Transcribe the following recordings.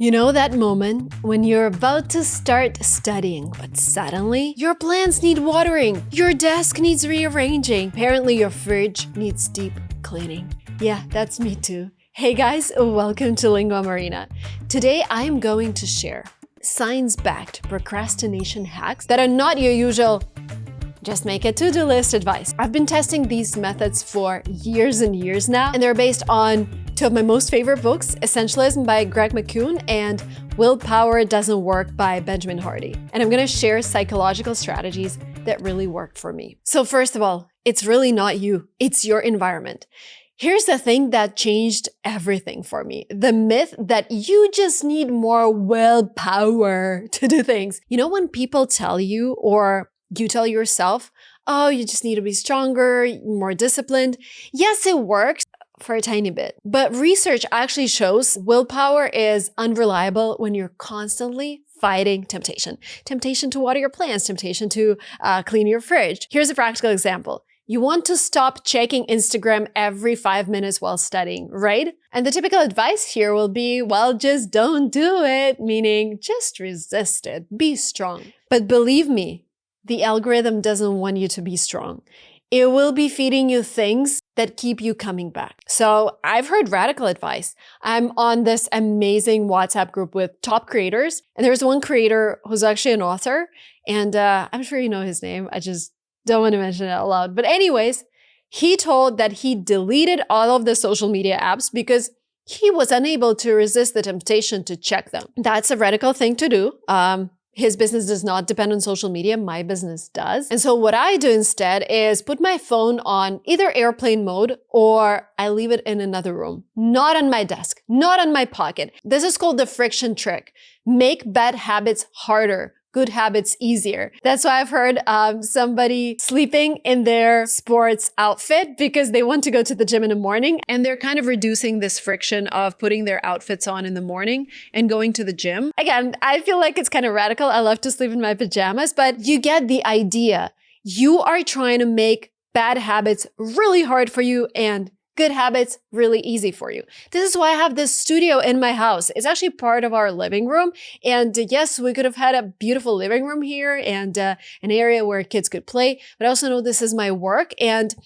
You know that moment when you're about to start studying, but suddenly your plants need watering, your desk needs rearranging, apparently your fridge needs deep cleaning. Yeah, that's me too. Hey guys, welcome to linguamarina. Today I am going to share science-backed procrastination hacks that are not your usual just make a to-do list advice. I've been testing these methods for years and years now, and they're based on two of my most favorite books, Essentialism by Greg McKeown and Willpower Doesn't Work by Benjamin Hardy. And I'm gonna share psychological strategies that really worked for me. So first of all, it's really not you, it's your environment. Here's the thing that changed everything for me. The myth that you just need more willpower to do things. You know when people tell you, or you tell yourself, oh, you just need to be stronger, more disciplined. Yes, it works for a tiny bit. But research actually shows willpower is unreliable when you're constantly fighting temptation. Temptation to water your plants, temptation to clean your fridge. Here's a practical example. You want to stop checking Instagram every 5 minutes while studying, right? And the typical advice here will be, well, just don't do it, meaning just resist it, be strong. But believe me, the algorithm doesn't want you to be strong. It will be feeding you things that keep you coming back. So I've heard radical advice. I'm on this amazing WhatsApp group with top creators, and there's one creator who's actually an author, and I'm sure you know his name. I just don't want to mention it out loud. But anyways, he told that he deleted all of the social media apps because he was unable to resist the temptation to check them. That's a radical thing to do. His business does not depend on social media. My business does. And so what I do instead is put my phone on either airplane mode or I leave it in another room, not on my desk, not on my pocket. This is called the friction trick. Make bad habits harder. Good habits easier. That's why I've heard somebody sleeping in their sports outfit because they want to go to the gym in the morning, and they're kind of reducing this friction of putting their outfits on in the morning and going to the gym. Again, I feel like it's kind of radical. I love to sleep in my pajamas, but you get the idea. You are trying to make bad habits really hard for you and good habits really easy for you. This is why I have this studio in my house. It's actually part of our living room. And yes, we could have had a beautiful living room here and an area where kids could play, but I also know this is my work and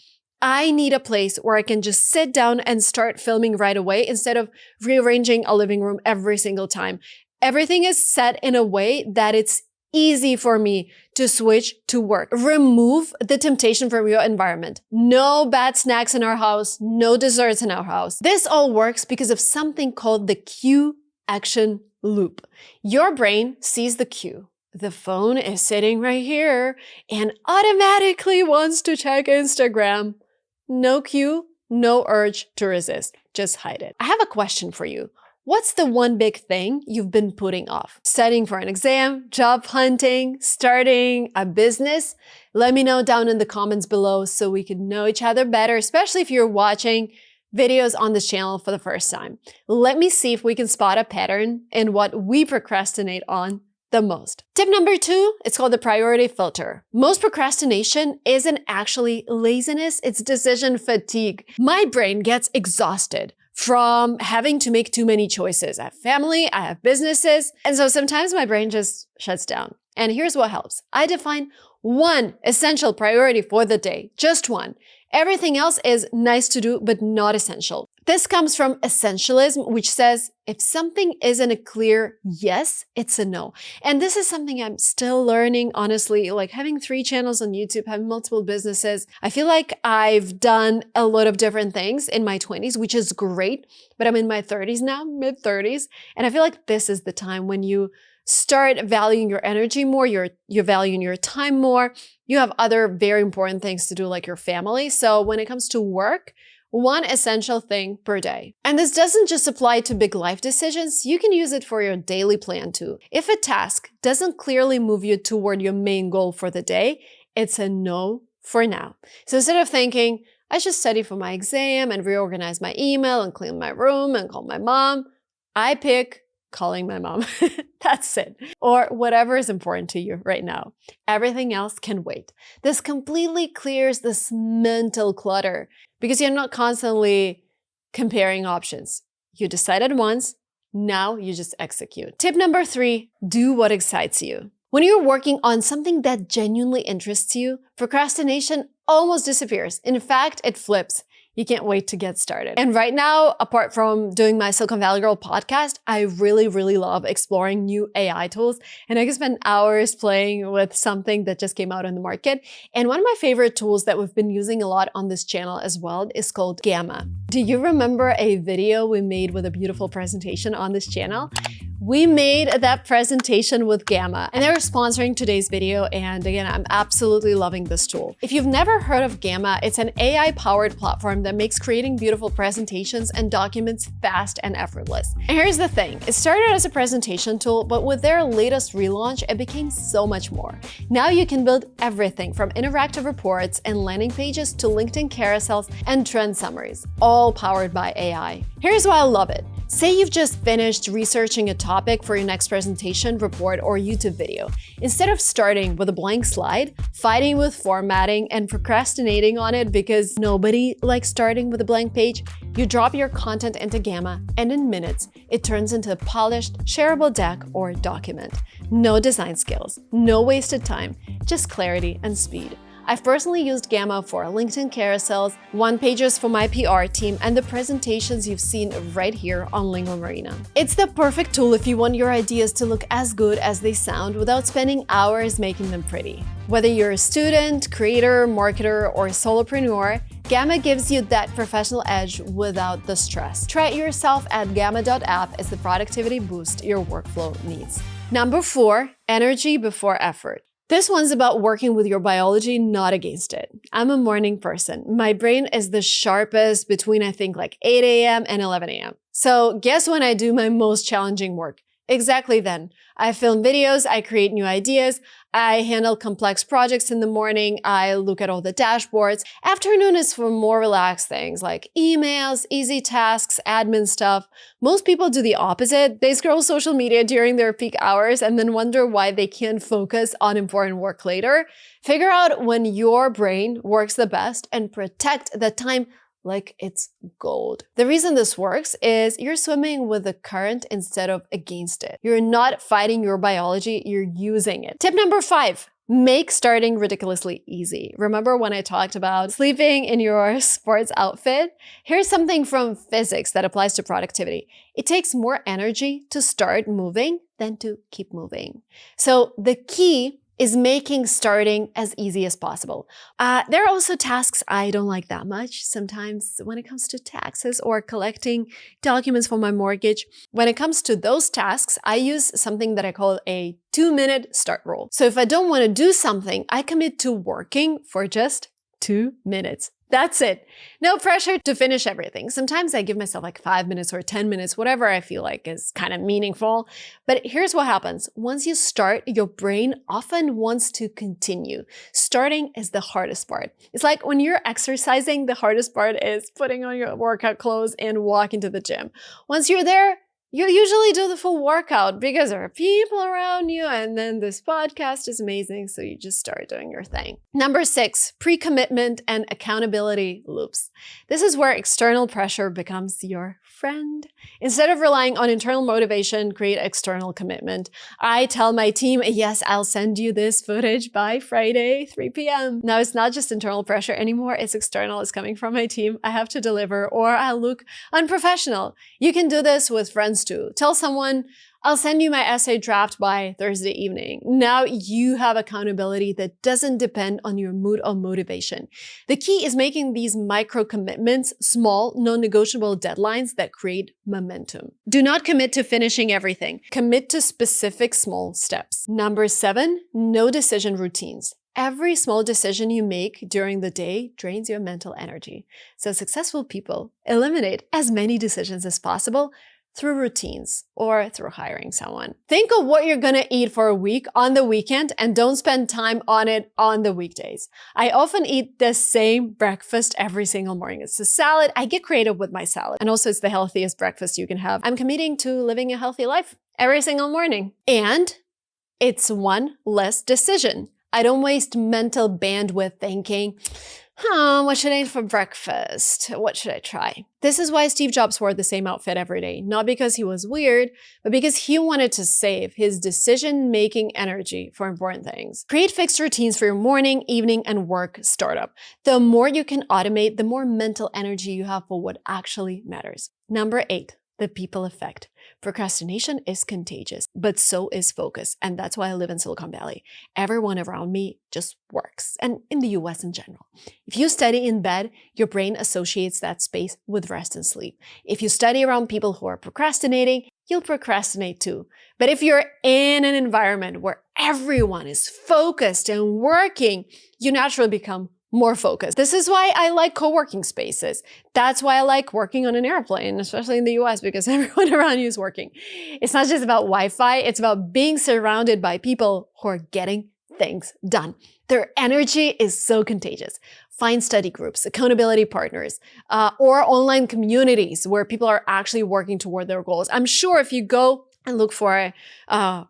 I need a place where I can just sit down and start filming right away instead of rearranging a living room every single time. Everything is set in a way that it's easy for me to switch to work. Remove the temptation from your environment. No bad snacks in our house, no desserts in our house. This all works because of something called the cue action loop. Your brain sees the cue. The phone is sitting right here and automatically wants to check Instagram. No cue, no urge to resist. Just hide it. I have a question for you. What's the one big thing you've been putting off? Studying for an exam, job hunting, starting a business? Let me know down in the comments below so we can know each other better, especially if you're watching videos on this channel for the first time. Let me see if we can spot a pattern in what we procrastinate on the most. Tip number 2, it's called the priority filter. Most procrastination isn't actually laziness, it's decision fatigue. My brain gets exhausted from having to make too many choices. I have family, I have businesses, and so sometimes my brain just shuts down. And here's what helps. I define one essential priority for the day, just one. Everything else is nice to do, but not essential. This comes from essentialism, which says if something isn't a clear yes, it's a no. And this is something I'm still learning, honestly, like having 3 channels on YouTube, having multiple businesses. I feel like I've done a lot of different things in my 20s, which is great, but I'm in my 30s now, mid-30s. And I feel like this is the time when you start valuing your energy more, you're valuing your time more. You have other very important things to do, like your family. So when it comes to work, one essential thing per day. And this doesn't just apply to big life decisions, you can use it for your daily plan too. If a task doesn't clearly move you toward your main goal for the day, it's a no for now. So instead of thinking, I should study for my exam and reorganize my email and clean my room and call my mom, I pick calling my mom. That's it. Or whatever is important to you right now. Everything else can wait. This completely clears this mental clutter because you're not constantly comparing options. You decided once, Now you just execute. Tip number 3, do what excites you. When you're working on something that genuinely interests you, procrastination almost disappears. In fact, it flips. You can't wait to get started. And right now, apart from doing my Silicon Valley Girl podcast, I really, really love exploring new AI tools. And I can spend hours playing with something that just came out on the market. And one of my favorite tools that we've been using a lot on this channel as well is called Gamma. Do you remember a video we made with a beautiful presentation on this channel? We made that presentation with Gamma, and they're sponsoring today's video. And again, I'm absolutely loving this tool. If you've never heard of Gamma, it's an AI-powered platform that makes creating beautiful presentations and documents fast and effortless. And here's the thing, it started as a presentation tool, but with their latest relaunch, it became so much more. Now you can build everything from interactive reports and landing pages to LinkedIn carousels and trend summaries, all powered by AI. Here's why I love it. Say you've just finished researching a topic for your next presentation, report, or YouTube video. Instead of starting with a blank slide, fighting with formatting, and procrastinating on it because nobody likes starting with a blank page, you drop your content into Gamma, and in minutes, it turns into a polished, shareable deck or document. No design skills, no wasted time, just clarity and speed. I've personally used Gamma for LinkedIn carousels, one-pagers for my PR team, and the presentations you've seen right here on linguamarina. It's the perfect tool if you want your ideas to look as good as they sound without spending hours making them pretty. Whether you're a student, creator, marketer, or solopreneur, Gamma gives you that professional edge without the stress. Try it yourself at gamma.app as the productivity boost your workflow needs. Number 4, energy before effort. This one's about working with your biology, not against it. I'm a morning person. My brain is the sharpest between, I think, like 8 a.m. and 11 a.m. So guess when I do my most challenging work? Exactly then. I film videos, I create new ideas, I handle complex projects in the morning, I look at all the dashboards. Afternoon is for more relaxed things like emails, easy tasks, admin stuff. Most people do the opposite. They scroll social media during their peak hours and then wonder why they can't focus on important work later. Figure out when your brain works the best and protect the time like it's gold. The reason this works is you're swimming with the current instead of against it. You're not fighting your biology, you're using it. Tip number 5, make starting ridiculously easy. Remember when I talked about sleeping in your sports outfit? Here's something from physics that applies to productivity. It takes more energy to start moving than to keep moving. So the key is making starting as easy as possible. There are also tasks I don't like that much sometimes when it comes to taxes or collecting documents for my mortgage. When it comes to those tasks, I use something that I call a 2-minute start rule. So if I don't want to do something, I commit to working for just 2 minutes. That's it. No pressure to finish everything. Sometimes I give myself like 5 minutes or 10 minutes, whatever I feel like is kind of meaningful. But here's what happens. Once you start, your brain often wants to continue. Starting is the hardest part. It's like when you're exercising, the hardest part is putting on your workout clothes and walking to the gym. Once you're there, you usually do the full workout because there are people around you, and then this podcast is amazing, so you just start doing your thing. Number 6, pre-commitment and accountability loops. This is where external pressure becomes your friend. Instead of relying on internal motivation, create external commitment. I tell my team, yes, I'll send you this footage by Friday, 3 p.m. Now it's not just internal pressure anymore, it's external, it's coming from my team. I have to deliver or I'll look unprofessional. You can do this with friends too. Tell someone, I'll send you my essay draft by Thursday evening. Now you have accountability that doesn't depend on your mood or motivation. The key is making these micro commitments small, non-negotiable deadlines that create momentum. Do not commit to finishing everything. Commit to specific small steps. Number 7, no decision routines. Every small decision you make during the day drains your mental energy. So successful people eliminate as many decisions as possible through routines or through hiring someone. Think of what you're gonna eat for a week on the weekend and don't spend time on it on the weekdays. I often eat the same breakfast every single morning. It's a salad. I get creative with my salad. And also it's the healthiest breakfast you can have. I'm committing to living a healthy life every single morning. And it's one less decision. I don't waste mental bandwidth thinking, What should I eat for breakfast? What should I try? This is why Steve Jobs wore the same outfit every day. Not because he was weird, but because he wanted to save his decision-making energy for important things. Create fixed routines for your morning, evening, and work startup. The more you can automate, the more mental energy you have for what actually matters. Number 8. The people effect. Procrastination is contagious, but so is focus. And that's why I live in Silicon Valley. Everyone around me just works, and in the US in general. If you study in bed, your brain associates that space with rest and sleep. If you study around people who are procrastinating, you'll procrastinate too. But if you're in an environment where everyone is focused and working, you naturally become more focused. This is why I like co-working spaces. That's why I like working on an airplane, especially in the US, because everyone around you is working. It's not just about Wi-Fi, it's about being surrounded by people who are getting things done. Their energy is so contagious. Find study groups, accountability partners, or online communities where people are actually working toward their goals. I'm sure if you go and look for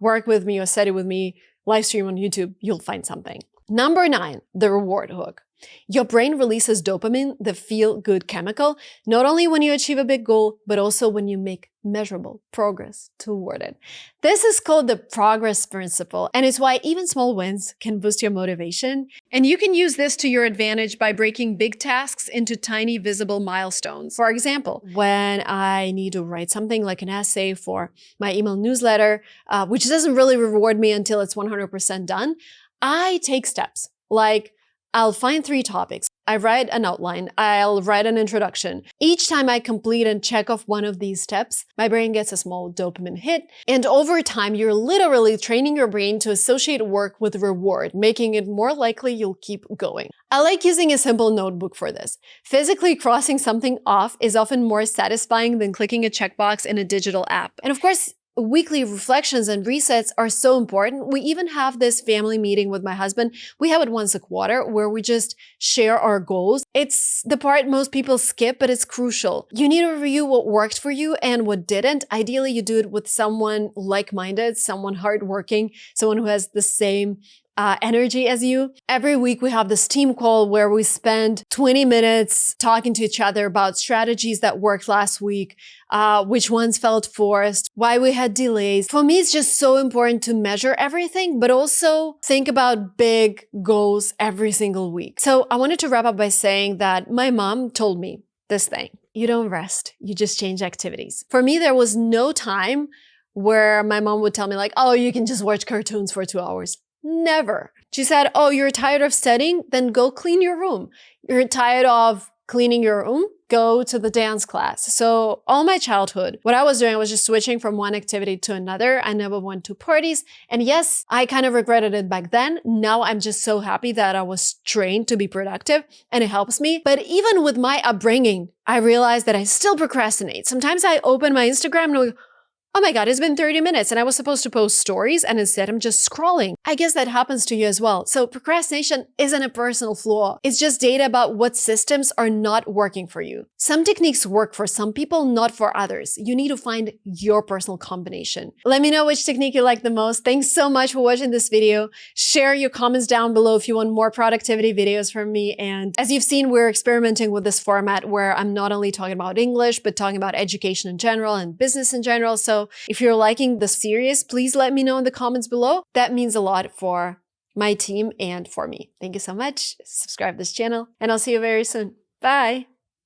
work with me or study with me, live stream on YouTube, you'll find something. Number 9, the reward hook. Your brain releases dopamine, the feel-good chemical, not only when you achieve a big goal, but also when you make measurable progress toward it. This is called the progress principle, and it's why even small wins can boost your motivation. And you can use this to your advantage by breaking big tasks into tiny, visible milestones. For example, when I need to write something like an essay for my email newsletter, which doesn't really reward me until it's 100% done, I take steps like I'll find 3 topics. I write an outline. I'll write an introduction. Each time I complete and check off one of these steps, my brain gets a small dopamine hit. And over time, you're literally training your brain to associate work with reward, making it more likely you'll keep going. I like using a simple notebook for this. Physically crossing something off is often more satisfying than clicking a checkbox in a digital app. And of course, weekly reflections and resets are so important. We even have this family meeting with my husband. We have it once a quarter where we just share our goals. It's the part most people skip, but it's crucial. You need to review what worked for you and what didn't. Ideally, you do it with someone like-minded, someone hardworking, someone who has the same energy as you. Every week we have this team call where we spend 20 minutes talking to each other about strategies that worked last week, which ones felt forced, why we had delays. For me, it's just so important to measure everything, but also think about big goals every single week. So I wanted to wrap up by saying that my mom told me this thing: you don't rest, you just change activities. For me, there was no time where my mom would tell me like, oh, you can just watch cartoons for 2 hours. Never. She said, oh, you're tired of studying? Then go clean your room. You're tired of cleaning your room? Go to the dance class. So all my childhood, what I was doing, I was just switching from one activity to another. I never went to parties. And yes, I kind of regretted it back then. Now I'm just so happy that I was trained to be productive and it helps me. But even with my upbringing, I realized that I still procrastinate. Sometimes I open my Instagram and I'm like, oh my God, it's been 30 minutes and I was supposed to post stories and instead I'm just scrolling. I guess that happens to you as well. So procrastination isn't a personal flaw. It's just data about what systems are not working for you. Some techniques work for some people, not for others. You need to find your personal combination. Let me know which technique you like the most. Thanks so much for watching this video. Share your comments down below if you want more productivity videos from me. And as you've seen, we're experimenting with this format where I'm not only talking about English, but talking about education in general and business in general. So if you're liking the series, please let me know in the comments below. That means a lot for my team and for me. Thank you so much. Subscribe to this channel and I'll see you very soon. Bye.